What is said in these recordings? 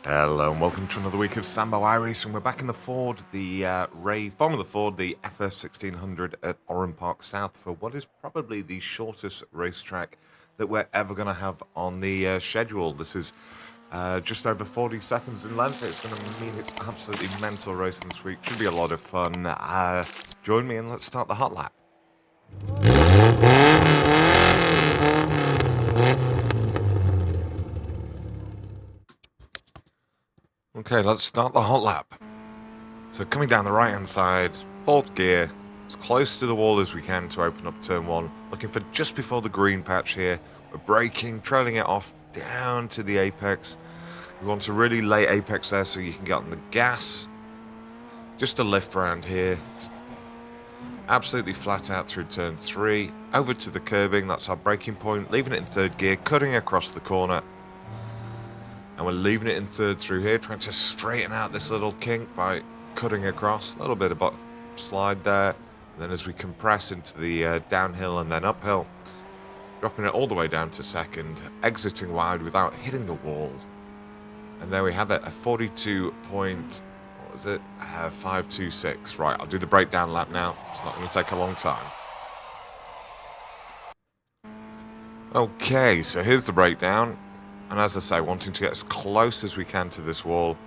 Hello and welcome to another week of Sambo iRacing. We're back in the Ford, the Ray Formula Ford, the FF1600 at Oran Park South for what is probably the shortest racetrack that we're ever going to have on the schedule. This is just over 40 seconds in length. It's going to mean it's absolutely mental racing this week. Should be a lot of fun. Join me and let's start the hot lap. Okay, let's start the hot lap. So coming down the right hand side, fourth gear, as close to the wall as we can to open up turn one. Looking for just before the green patch here. We're braking, trailing it off down to the apex. We want a really late apex there so you can get on the gas. Just a lift around here. It's absolutely flat out through turn three. Over to the curbing, that's our braking point. Leaving it in third gear, cutting across the corner. And we're leaving it in third through here, trying to straighten out this little kink by cutting across. A little bit of slide there. And then as we compress into the downhill and then uphill, dropping it all the way down to second, exiting wide without hitting the wall. And there we have it, a 526. Right, I'll do the breakdown lap now. It's not going to take a long time. Okay, so here's the breakdown. And as I say, wanting to get as close as we can to this wall.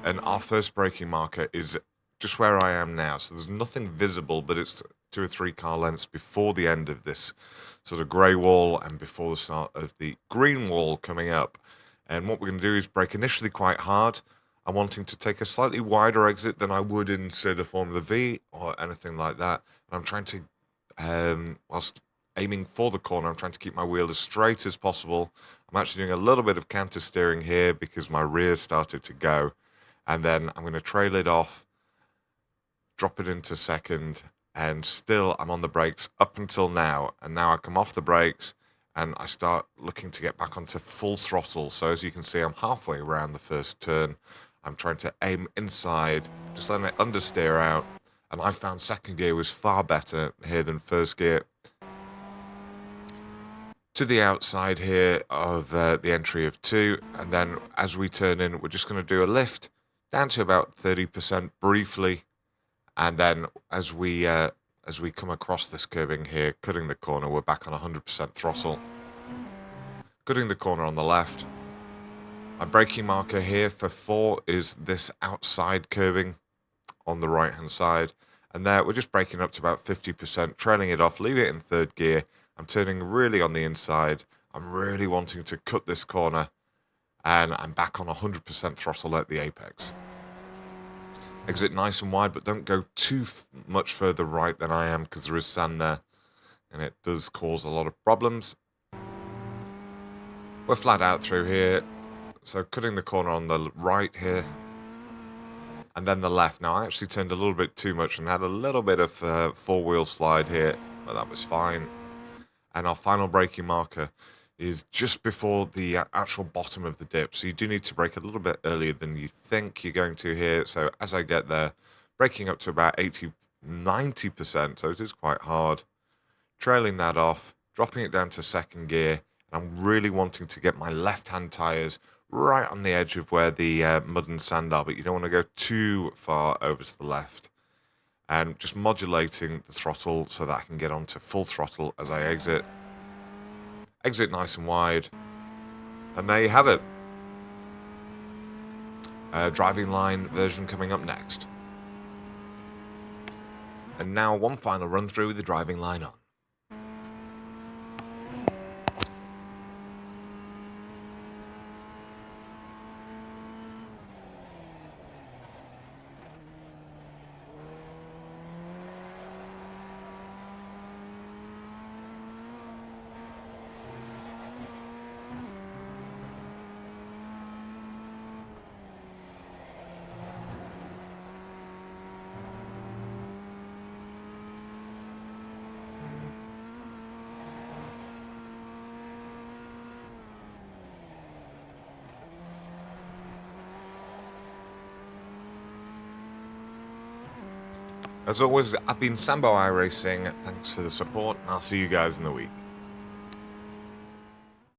And our first braking marker is just where I am now. So there's nothing visible, but it's 2 or 3 car lengths before the end of this sort of grey wall and before the start of the green wall coming up. And what we're going to do is brake initially quite hard. I'm wanting to take a slightly wider exit than I would in, say, the Formula V or anything like that. And I'm trying to, whilst aiming for the corner, I'm trying to keep my wheel as straight as possible. I'm actually doing a little bit of counter steering here because my rear started to go. And then I'm going to trail it off, drop it into second, and still I'm on the brakes up until now. And now I come off the brakes and I start looking to get back onto full throttle. So as you can see, I'm halfway around the first turn. I'm trying to aim inside, just letting it understeer out. And I found second gear was far better here than first gear. To the outside here of the entry of 2. And then as we turn in, we're just going to do a lift down to about 30% briefly. And then as we come across this curbing here, cutting the corner, we're back on 100% throttle. Cutting the corner on the left. My braking marker here for 4 is this outside curbing on the right hand side. And there we're just braking up to about 50%, trailing it off, leave it in third gear. I'm turning really on the inside. I'm really wanting to cut this corner. And I'm back on 100% throttle at the apex. Exit nice and wide, but don't go too much further right than I am because there is sand there. And it does cause a lot of problems. We're flat out through here. So cutting the corner on the right here. And then the left. Now I actually turned a little bit too much and had a little bit of four-wheel slide here. But that was fine. And our final braking marker is just before the actual bottom of the dip. So you do need to brake a little bit earlier than you think you're going to here. So as I get there, braking up to about 80-90%, so it is quite hard. Trailing that off, dropping it down to second gear. And I'm really wanting to get my left-hand tyres right on the edge of where the mud and sand are, but you don't want to go too far over to the left. And just modulating the throttle so that I can get onto full throttle as I exit. Exit nice and wide. And there you have it. Driving line version coming up next. And now one final run through with the driving line on. As always, I've been Sambo iRacing. Thanks for the support, and I'll see you guys in the week.